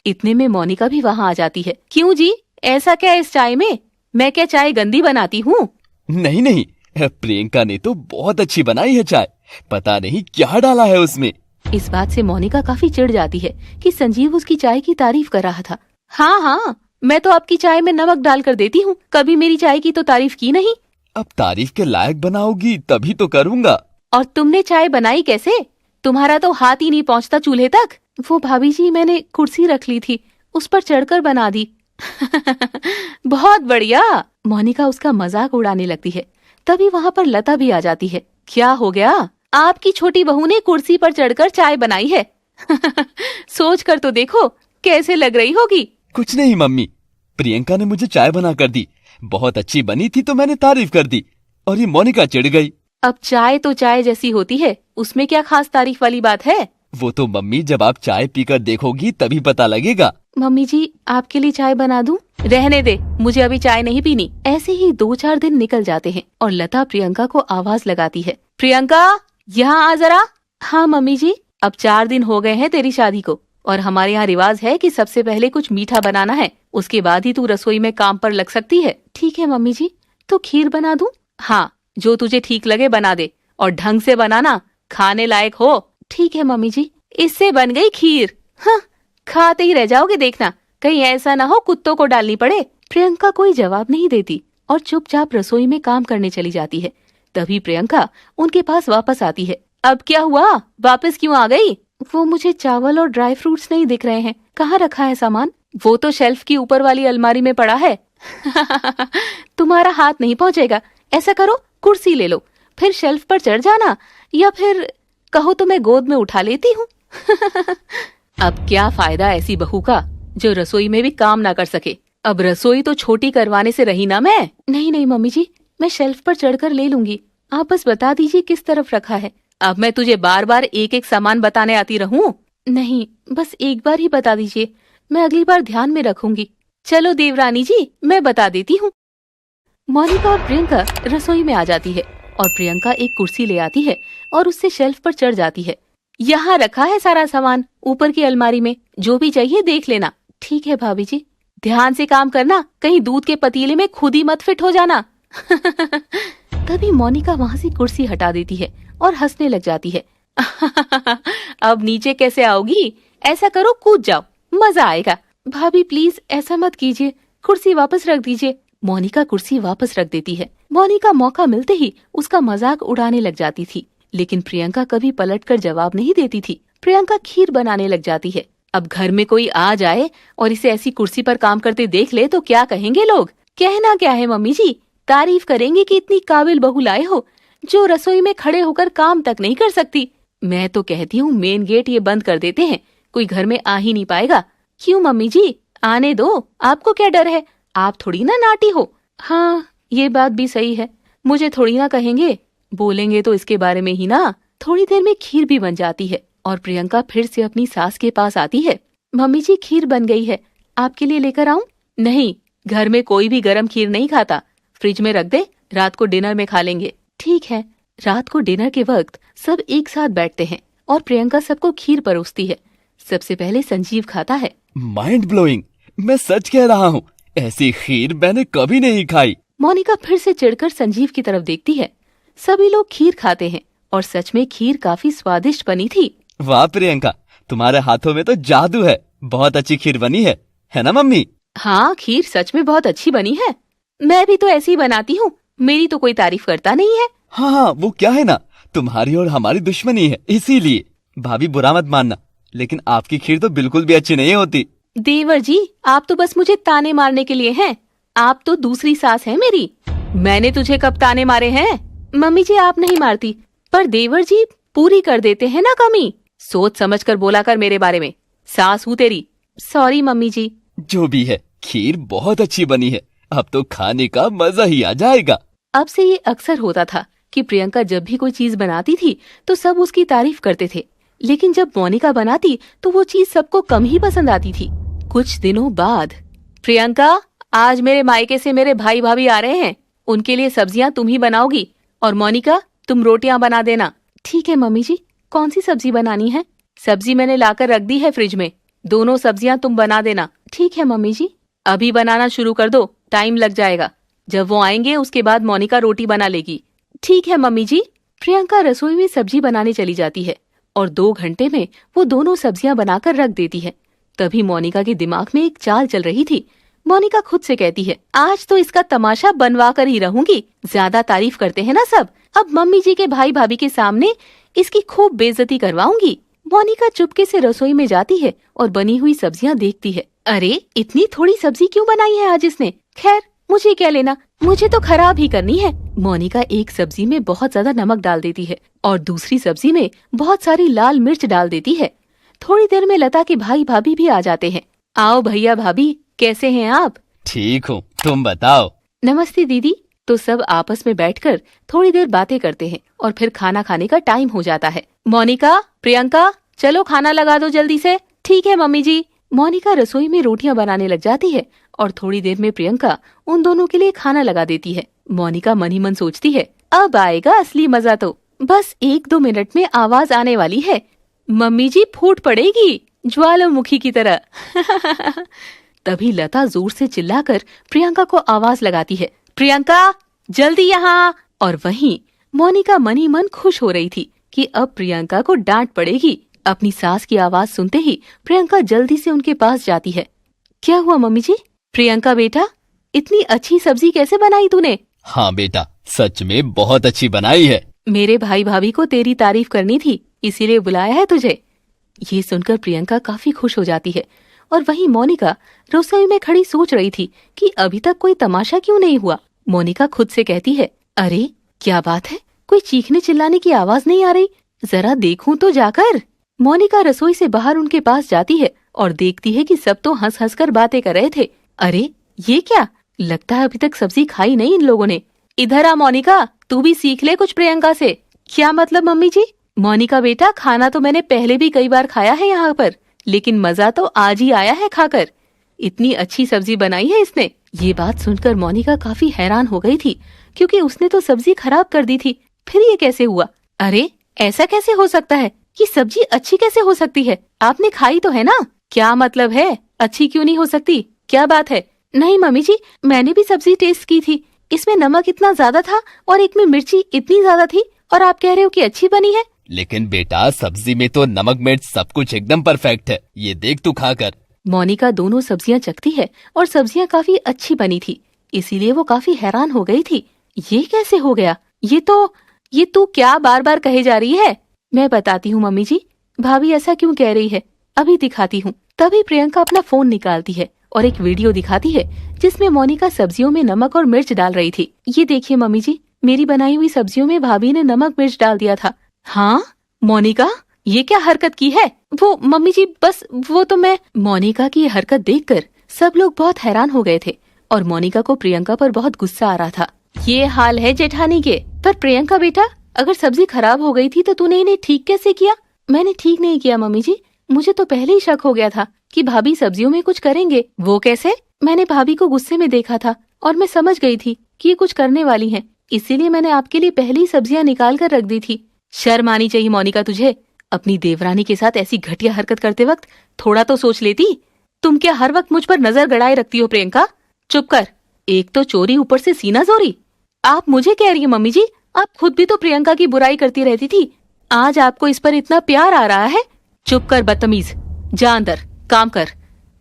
इतने में मोनिका भी वहाँ आ जाती है। क्यों जी, ऐसा क्या है इस चाय में? मैं क्या चाय गंदी बनाती हूँ? नहीं नहीं, प्रियंका ने तो बहुत अच्छी बनाई है चाय, पता नहीं क्या डाला है उसमें। इस बात से मोनिका काफी चिढ़ जाती है कि संजीव उसकी चाय की तारीफ कर रहा था। हाँ, मैं तो आपकी चाय में नमक डाल कर देती हूँ, कभी मेरी चाय की तो तारीफ की नहीं। अब तारीफ के लायक बनाओगी तभी तो करूँगा। और तुमने चाय बनाई कैसे? तुम्हारा तो हाथ ही नहीं पहुँचता चूल्हे तक। वो भाभी जी, मैंने कुर्सी रख ली थी, उस पर चढ़कर बना दी। बहुत बढ़िया। मोनिका उसका मजाक उड़ाने लगती है। तभी वहाँ पर लता भी आ जाती है। क्या हो गया? आपकी छोटी बहू ने कुर्सी पर चढ़कर चाय बनाई है। सोच कर तो देखो कैसे लग रही होगी। कुछ नहीं मम्मी, प्रियंका ने मुझे चाय बना कर दी, बहुत अच्छी बनी थी तो मैंने तारीफ कर दी और ये मोनिका चिढ़ गई। अब चाय तो चाय जैसी होती है, उसमें क्या खास तारीफ वाली बात है? वो तो मम्मी जब आप चाय पीकर देखोगी तभी पता लगेगा। मम्मी जी, आपके लिए चाय बना दूं? रहने दे, मुझे अभी चाय नहीं पीनी। ऐसे ही 2-4 दिन निकल जाते हैं और लता प्रियंका को आवाज लगाती है। प्रियंका, यहाँ आ जरा। हाँ मम्मी जी। अब 4 दिन हो गए हैं तेरी शादी को और हमारे यहाँ रिवाज है कि सबसे पहले कुछ मीठा बनाना है, उसके बाद ही तू रसोई में काम पर लग सकती है। ठीक है मम्मी जी, तो खीर बना दूं? हाँ, जो तुझे ठीक लगे बना दे और ढंग से बनाना, खाने लायक हो। ठीक है मम्मी जी। इससे बन गई खीर। हाँ, खाते ही रह जाओगे देखना, कहीं ऐसा ना हो कुत्तों को डालनी पड़े। प्रियंका कोई जवाब नहीं देती और चुपचाप रसोई में काम करने चली जाती है। तभी प्रियंका उनके पास वापस आती है। अब क्या हुआ, वापस क्यों आ गई? वो मुझे चावल और ड्राई फ्रूट्स नहीं दिख रहे हैं, कहाँ रखा है सामान? वो तो शेल्फ की ऊपर वाली अलमारी में पड़ा है। तुम्हारा हाथ नहीं पहुंचेगा। ऐसा करो, कुर्सी ले लो, फिर शेल्फ पर चढ़ जाना, या फिर कहो तो मैं गोद में उठा लेती हूँ। अब क्या फायदा ऐसी बहू का जो रसोई में भी काम ना कर सके। अब रसोई तो छोटी करवाने से रही ना मैं। नहीं मम्मी जी, मैं शेल्फ पर चढ़कर ले लूंगी, आप बस बता दीजिए किस तरफ रखा है। अब मैं तुझे बार बार एक एक सामान बताने आती रहूं? नहीं, बस एक बार ही बता दीजिए, मैं अगली बार ध्यान में रखूंगी। चलो देवरानी जी, मैं बता देती हूँ। मोनिका और प्रियंका रसोई में आ जाती है और प्रियंका एक कुर्सी ले आती है और उससे शेल्फ पर चढ़ जाती है। यहाँ रखा है सारा सामान ऊपर की अलमारी में, जो भी चाहिए देख लेना। ठीक है भाभी जी, ध्यान से काम करना, कहीं दूध के पतीले में खुद ही मत फिट हो जाना। तभी मोनिका वहाँ से कुर्सी हटा देती है और हंसने लग जाती है। अब नीचे कैसे आओगी? ऐसा करो, कूद जाओ, मजा आएगा। भाभी प्लीज ऐसा मत कीजिए, कुर्सी वापस रख दीजिए। मोनिका कुर्सी वापस रख देती है। मोनिका मौका मिलते ही उसका मजाक उड़ाने लग जाती थी, लेकिन प्रियंका कभी पलटकर जवाब नहीं देती थी। प्रियंका खीर बनाने लग जाती है। अब घर में कोई आ जाए और इसे ऐसी कुर्सी पर काम करते देख ले तो क्या कहेंगे लोग? कहना क्या है मम्मी जी, तारीफ करेंगे कि इतनी काबिल बहू लाए हो जो रसोई में खड़े होकर काम तक नहीं कर सकती। मैं तो कहती हूँ मेन गेट ये बंद कर देते हैं, कोई घर में आ ही नहीं पाएगा। क्यों मम्मी जी, आने दो, आपको क्या डर है? आप थोड़ी ना नाटी हो। हाँ, ये बात भी सही है, मुझे थोड़ी ना कहेंगे, बोलेंगे तो इसके बारे में ही ना। थोड़ी देर में खीर भी बन जाती है और प्रियंका फिर से अपनी सास के पास आती है। मम्मी जी, खीर बन गई है, आपके लिए लेकर आऊं? नहीं, घर में कोई भी गरम खीर नहीं खाता, फ्रिज में रख दे, रात को डिनर में खा लेंगे। ठीक है। रात को डिनर के वक्त सब एक साथ बैठते हैं और प्रियंका सबको खीर परोसती है। सबसे पहले संजीव खाता है। माइंड ब्लोइंग, मैं सच कह रहा हूँ, ऐसी खीर मैंने कभी नहीं खाई। मोनिका फिर से चिढ़कर संजीव की तरफ देखती है। सभी लोग खीर खाते हैं और सच में खीर काफी स्वादिष्ट बनी थी। वाह प्रियंका, तुम्हारे हाथों में तो जादू है, बहुत अच्छी खीर बनी है ना मम्मी? हाँ, खीर सच में बहुत अच्छी बनी है, मैं भी तो ऐसी ही बनाती हूँ, मेरी तो कोई तारीफ करता नहीं है। हाँ, वो क्या है ना, तुम्हारी और हमारी दुश्मनी है, इसीलिए। भाभी बुरा मत मानना, लेकिन आपकी खीर तो बिल्कुल भी अच्छी नहीं होती। देवर जी, आप तो बस मुझे ताने मारने के लिए हैं, आप तो दूसरी सास है मेरी। मैंने तुझे कब ताने मारे हैं? मम्मी जी, आप नहीं मारती, पर देवर जी पूरी कर देते हैं ना कमी। सोच समझ कर बोला कर मेरे बारे में, सास हूँ तेरी। सॉरी मम्मी जी। जो भी है, खीर बहुत अच्छी बनी है, अब तो खाने का मजा ही आ जाएगा। अब से ये अक्सर होता था कि प्रियंका जब भी कोई चीज बनाती थी तो सब उसकी तारीफ करते थे, लेकिन जब मोनिका बनाती तो वो चीज सबको कम ही पसंद आती थी। कुछ दिनों बाद, प्रियंका, आज मेरे मायके से मेरे भाई भाभी आ रहे हैं, उनके लिए सब्जियां तुम ही बनाओगी, और मोनिका तुम रोटियां बना देना। ठीक है मम्मी जी, कौन सी सब्जी बनानी है? सब्जी मैंने लाकर रख दी है फ्रिज में, दोनों सब्जियां तुम बना देना। ठीक है मम्मी जी। अभी बनाना शुरू कर दो, टाइम लग जाएगा, जब वो आएंगे उसके बाद मोनिका रोटी बना लेगी। ठीक है मम्मी जी। प्रियंका रसोई में सब्जी बनाने चली जाती है और 2 घंटे में वो दोनों सब्जियां बनाकर रख देती है। तभी मोनिका के दिमाग में एक चाल चल रही थी। मोनिका खुद से कहती है, आज तो इसका तमाशा बनवा कर ही रहूंगी। ज्यादा तारीफ करते हैं ना सब, अब मम्मी जी के भाई भाभी के सामने इसकी खूब बेइज्जती करवाऊंगी। मोनिका चुपके से रसोई में जाती है और बनी हुई सब्जियां देखती है। अरे, इतनी थोड़ी सब्जी क्यों बनाई है आज इसने? खैर, मुझे क्या लेना, मुझे तो खराब ही करनी है। मोनिका एक सब्जी में बहुत ज्यादा नमक डाल देती है और दूसरी सब्जी में बहुत सारी लाल मिर्च डाल देती है। थोड़ी देर में लता के भाई भाभी भी आ जाते हैं। आओ भैया भाभी, कैसे हैं आप? ठीक हूँ, तुम बताओ। नमस्ते दीदी। तो सब आपस में बैठकर थोड़ी देर बातें करते हैं और फिर खाना खाने का टाइम हो जाता है। मोनिका, प्रियंका, चलो खाना लगा दो जल्दी से। ठीक है मम्मी जी। मोनिका रसोई में रोटियां बनाने लग जाती है और थोड़ी देर में प्रियंका उन दोनों के लिए खाना लगा देती है। मोनिका मन ही मन सोचती है, अब आएगा असली मजा तो, बस 1-2 मिनट में आवाज आने वाली है, मम्मी जी फूट पड़ेगी ज्वालामुखी की तरह। तभी लता जोर से चिल्लाकर प्रियंका को आवाज लगाती है, प्रियंका जल्दी यहाँ। और वहीं मोनिका मन ही मन खुश हो रही थी कि अब प्रियंका को डांट पड़ेगी। अपनी सास की आवाज सुनते ही प्रियंका जल्दी से उनके पास जाती है। क्या हुआ मम्मी जी? प्रियंका बेटा, इतनी अच्छी सब्जी कैसे बनाई तूने? हाँ बेटा, सच में बहुत अच्छी बनाई है। मेरे भाई भाभी को तेरी तारीफ करनी थी, इसीलिए बुलाया है तुझे। ये सुनकर प्रियंका काफी खुश हो जाती है और वहीं मोनिका रसोई में खड़ी सोच रही थी कि अभी तक कोई तमाशा क्यों नहीं हुआ। मोनिका खुद से कहती है, अरे क्या बात है, कोई चीखने चिल्लाने की आवाज नहीं आ रही, जरा देखूं तो जाकर। मोनिका रसोई से बाहर उनके पास जाती है और देखती है कि सब तो हंस हंस कर बातें कर रहे थे। अरे ये क्या, लगता है अभी तक सब्जी खाई नहीं इन लोगों ने। इधर आ मोनिका, तू भी सीख ले कुछ प्रियंका से। क्या मतलब मम्मी जी? मोनिका बेटा, खाना तो मैंने पहले भी कई बार खाया है यहाँ पर, लेकिन मजा तो आज ही आया है खाकर। इतनी अच्छी सब्जी बनाई है इसने। ये बात सुनकर मोनिका काफी हैरान हो गई थी, क्योंकि उसने तो सब्जी खराब कर दी थी। फिर ये कैसे हुआ? अरे ऐसा कैसे हो सकता है? ये सब्जी अच्छी कैसे हो सकती है? आपने खाई तो है ना? क्या मतलब है, अच्छी क्यों नहीं हो सकती? क्या बात है? नहीं मम्मी जी, मैंने भी सब्जी टेस्ट की थी, इसमें नमक इतना ज्यादा था और एक में मिर्ची इतनी ज्यादा थी, और आप कह रहे हो कि अच्छी बनी है। लेकिन बेटा, सब्जी में तो नमक मिर्च सब कुछ एकदम परफेक्ट है, ये देख तू खाकर। मोनिका दोनों सब्जियां चखती है और सब्जियां काफी अच्छी बनी थी, इसीलिए वो काफी हैरान हो गई थी। ये कैसे हो गया? ये तू क्या बार बार कहे जा रही है? मैं बताती हूँ मम्मी जी, भाभी ऐसा क्यों कह रही है, अभी दिखाती हूँ। तभी प्रियंका अपना फोन निकालती है और एक वीडियो दिखाती है जिसमें मोनिका सब्जियों में नमक और मिर्च डाल रही थी। ये देखिए मम्मी जी, मेरी बनाई हुई सब्जियों में भाभी ने नमक मिर्च डाल दिया था। हाँ मोनिका, ये क्या हरकत की है? वो मम्मी जी बस वो तो मैं। मोनिका की ये हरकत देखकर सब लोग बहुत हैरान हो गए थे और मोनिका को प्रियंका पर बहुत गुस्सा आ रहा था। ये हाल है जेठानी के। पर प्रियंका बेटा, अगर सब्जी खराब हो गई थी तो तूने इन्हें ठीक कैसे किया? मैंने ठीक नहीं किया मम्मी जी, मुझे तो पहले ही शक हो गया था कि भाभी सब्जियों में कुछ करेंगे। वो कैसे? मैंने भाभी को गुस्से में देखा था और मैं समझ गई थी कि ये कुछ करने वाली हैं, इसीलिए मैंने आपके लिए पहले ही सब्जियां निकाल कर रख दी थी। शर्म आनी चाहिए मोनिका तुझे, अपनी देवरानी के साथ ऐसी घटिया हरकत करते वक्त थोड़ा तो सोच लेती। तुम क्या हर वक्त मुझ पर नजर गड़ाए रखती हो प्रियंका? चुप कर, एक तो चोरी ऊपर से सीना जोरी। आप मुझे कह रही है मम्मी जी, आप खुद भी तो प्रियंका की बुराई करती रहती थी, आज आपको इस पर इतना प्यार आ रहा है? चुप कर बदतमीज, जा अंदर काम कर,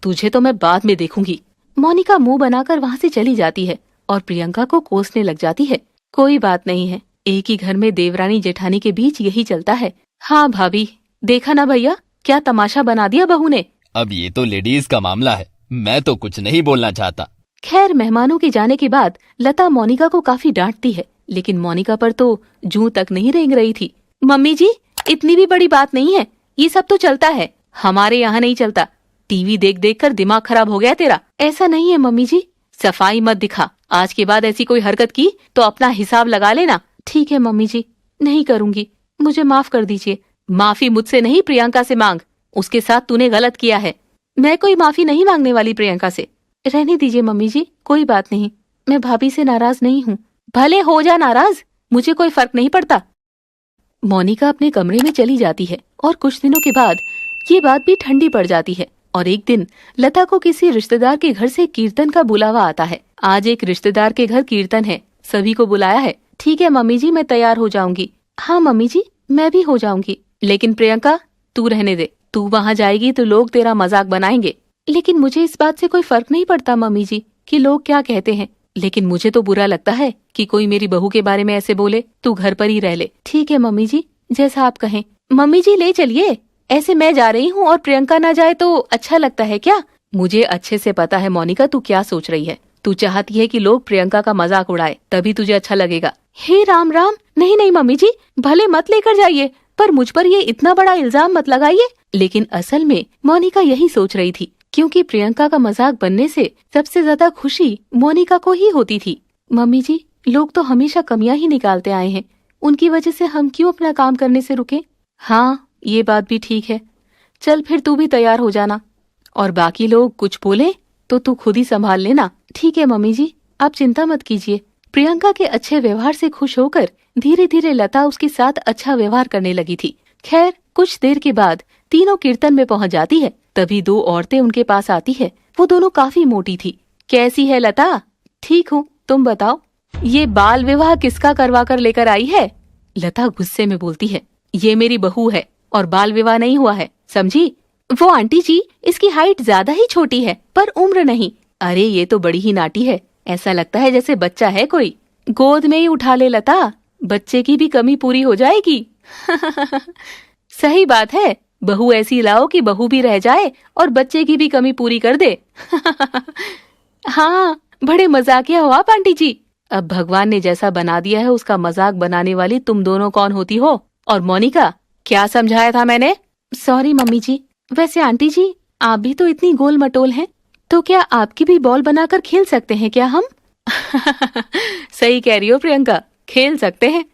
तुझे तो मैं बाद में देखूंगी। मोनिका मुंह बनाकर वहाँ से चली जाती है और प्रियंका को कोसने लग जाती है। कोई बात नहीं है, एक ही घर में देवरानी जेठानी के बीच यही चलता है। हाँ भाभी, देखा ना भैया, क्या तमाशा बना दिया बहू ने। अब ये तो लेडीज का मामला है, मैं तो कुछ नहीं बोलना चाहता। खैर, मेहमानों के जाने के बाद लता मोनिका को काफी डांटती है, लेकिन मोनिका पर तो जूं तक नहीं रेंग रही थी। मम्मी जी, इतनी भी बड़ी बात नहीं है, ये सब तो चलता है, हमारे यहाँ नहीं चलता। टीवी देख देख कर दिमाग खराब हो गया तेरा। ऐसा नहीं है मम्मी जी, सफाई मत दिखा, आज के बाद ऐसी कोई हरकत की तो अपना हिसाब लगा लेना। ठीक है मम्मी जी, नहीं करूँगी, मुझे माफ कर दीजिए। माफी मुझसे नहीं, प्रियंका से मांग, उसके साथ तूने गलत किया है। मैं कोई माफी नहीं मांगने वाली प्रियंका से। रहने दीजिए मम्मी जी, कोई बात नहीं, मैं भाभी से नाराज नहीं हूँ। भले हो जा नाराज, मुझे कोई फर्क नहीं पड़ता। मोनिका अपने कमरे में चली जाती है और कुछ दिनों के बाद ये बात भी ठंडी पड़ जाती है और एक दिन लता को किसी रिश्तेदार के घर से कीर्तन का बुलावा आता है। आज एक रिश्तेदार के घर कीर्तन है, सभी को बुलाया है। ठीक है मम्मी जी, मैं तैयार हो जाऊंगी। हाँ मम्मी जी, मैं भी हो जाऊंगी, लेकिन प्रियंका तू रहने दे, तू वहाँ जाएगी तो लोग तेरा मजाक बनाएंगे। लेकिन मुझे इस बात से कोई फर्क नहीं पड़ता मम्मी जी कि लोग क्या कहते हैं, लेकिन मुझे तो बुरा लगता है कि कोई मेरी बहू के बारे में ऐसे बोले। तू घर पर ही रह ले। ठीक है मम्मी जी, जैसा आप कहें। मम्मी जी ले चलिए, ऐसे मैं जा रही हूँ और प्रियंका ना जाए तो अच्छा लगता है क्या? मुझे अच्छे से पता है मोनिका तू क्या सोच रही है, तू चाहती है कि लोग प्रियंका का मजाक उड़ाए, तभी तुझे अच्छा लगेगा। हे राम राम, नहीं नहीं मम्मी जी, भले मत लेकर जाइए, पर मुझ पर ये इतना बड़ा इल्जाम मत लगाइए। लेकिन असल में मोनिका यही सोच रही थी, क्योंकि प्रियंका का मजाक बनने से सबसे ज्यादा खुशी मोनिका को ही होती थी। मम्मी जी, लोग तो हमेशा कमियां ही निकालते आए हैं, उनकी वजह से हम क्यों अपना काम करने से रुके? हाँ, ये बात भी ठीक है। चल फिर तू भी तैयार हो जाना, और बाकी लोग कुछ बोले तो तू खुद ही संभाल लेना। ठीक है मम्मी जी, आप चिंता मत कीजिए। प्रियंका के अच्छे व्यवहार से खुश होकर धीरे धीरे लता उसके साथ अच्छा व्यवहार करने लगी थी। खैर, कुछ देर के बाद तीनों कीर्तन में पहुंच जाती है। तभी दो औरतें उनके पास आती है। वो दोनों काफी मोटी थी। कैसी है लता? ठीक हूँ, तुम बताओ, ये बाल विवाह किसका करवा कर लेकर आई है? लता गुस्से में बोलती है, ये मेरी बहू है और बाल विवाह नहीं हुआ है, समझी? वो आंटी जी, इसकी हाइट ज्यादा ही छोटी है पर उम्र नहीं। अरे ये तो बड़ी ही नाटी है, ऐसा लगता है जैसे बच्चा है कोई। गोद में ही उठा ले लता, बच्चे की भी कमी पूरी हो जाएगी। सही बात है, बहू ऐसी लाओ कि बहू भी रह जाए और बच्चे की भी कमी पूरी कर दे। हाँ, बड़े मजाकिया हो आप आंटी जी। अब भगवान ने जैसा बना दिया है उसका मजाक बनाने वाली तुम दोनों कौन होती हो? और मोनिका, क्या समझाया था मैंने? सॉरी मम्मी जी। वैसे आंटी जी, आप भी तो इतनी गोल मटोल हैं, तो क्या आपकी भी बॉल बनाकर खेल सकते हैं क्या हम? सही कह रही हो प्रियंका, खेल सकते हैं।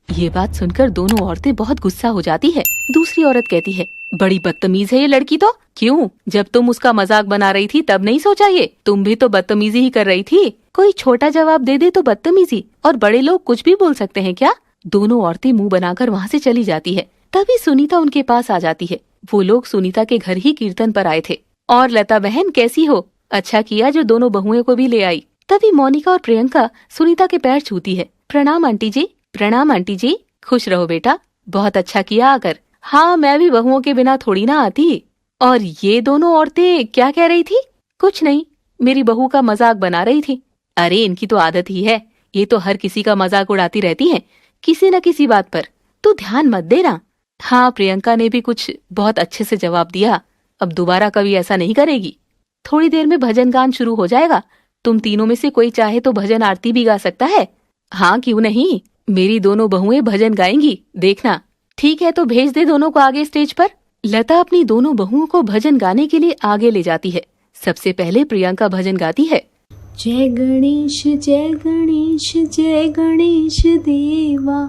ये बात सुनकर दोनों औरतें बहुत गुस्सा हो जाती है। दूसरी औरत कहती है, बड़ी बदतमीज है ये लड़की तो। क्यों? जब तुम उसका मजाक बना रही थी तब नहीं सोचा ये? तुम भी तो बदतमीजी ही कर रही थी। कोई छोटा जवाब दे दे तो बदतमीजी, और बड़े लोग कुछ भी बोल सकते हैं क्या? दोनों औरतें मुंह बनाकर वहाँ से चली जाती है। तभी सुनीता उनके पास आ जाती है। वो लोग सुनीता के घर ही कीर्तन पर आए थे। और लता बहन कैसी हो? अच्छा किया जो दोनों बहुएं को भी ले आई। तभी मोनिका और प्रियंका सुनीता के पैर छूती है। प्रणाम आंटी जी। प्रणाम आंटी जी, खुश रहो बेटा, बहुत अच्छा किया आकर। हाँ, मैं भी बहुओं के बिना थोड़ी ना आती। और ये दोनों औरतें क्या कह रही थी? कुछ नहीं, मेरी बहू का मजाक बना रही थी। अरे इनकी तो आदत ही है, ये तो हर किसी का मजाक उड़ाती रहती हैं, किसी न किसी बात पर। तू ध्यान मत देना। हाँ, प्रियंका ने भी कुछ बहुत अच्छे से जवाब दिया। अब दोबारा कभी ऐसा नहीं करेगी। थोड़ी देर में भजन गान शुरू हो जाएगा। तुम तीनों में से कोई चाहे तो भजन आरती भी गा सकता है। हाँ, क्यों नहीं, मेरी दोनों बहुएं भजन गाएंगी, देखना। ठीक है, तो भेज दे दोनों को आगे स्टेज पर। लता अपनी दोनों बहुओं को भजन गाने के लिए आगे ले जाती है। सबसे पहले प्रियंका भजन गाती है। जय गणेश जय गणेश जय गणेश देवा,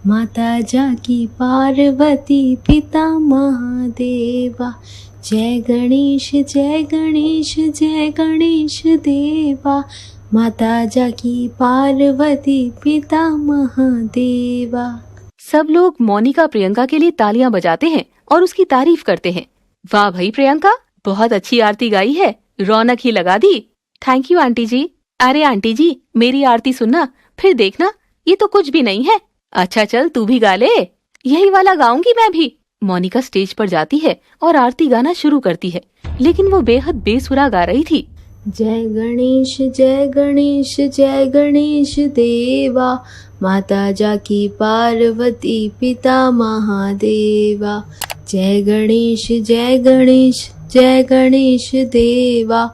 माता जाकी पार्वती पिता महादेवा। जय गणेश जय गणेश जय गणेश देवा, माता जाकी पार्वती पिता महादेवा। सब लोग मोनिका प्रियंका के लिए तालियां बजाते हैं और उसकी तारीफ करते हैं। वाह भाई प्रियंका, बहुत अच्छी आरती गाई है, रौनक ही लगा दी। थैंक यू आंटी जी। अरे आंटी जी, मेरी आरती सुनना, फिर देखना ये तो कुछ भी नहीं है। अच्छा चल तू भी गा ले। यही वाला गाऊंगी मैं भी। मोनिका स्टेज पर जाती है और आरती गाना शुरू करती है, लेकिन वो बेहद बेसुरा गा रही थी। जय गणेश जय गणेश जय गणेश देवा, माता जाकी पार्वती पिता महादेवा। जय गणेश जय गणेश जय गणेश देवा,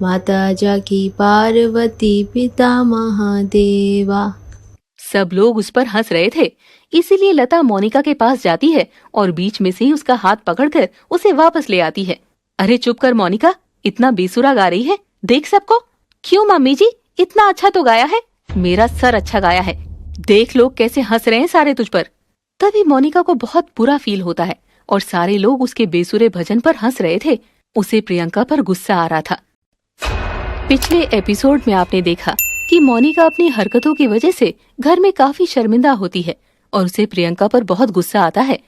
माता जाकी पार्वती पिता महादेवा। सब लोग उस पर हंस रहे थे, इसीलिए लता मोनिका के पास जाती है और बीच में से ही उसका हाथ पकड़कर उसे वापस ले आती है। अरे चुप कर मोनिका, इतना बेसुरा गा रही है, देख सबको। क्यों मम्मी जी, इतना अच्छा तो गाया है। मेरा सर अच्छा गाया है, देख लोग कैसे हंस रहे हैं सारे तुझ पर। तभी मोनिका को बहुत बुरा फील होता है और सारे लोग उसके बेसुरे भजन पर हंस रहे थे। उसे प्रियंका पर गुस्सा आ रहा था। पिछले एपिसोड में आपने देखा कि मोनिका अपनी हरकतों की वजह से घर में काफी शर्मिंदा होती है और उसे प्रियंका पर बहुत गुस्सा आता है।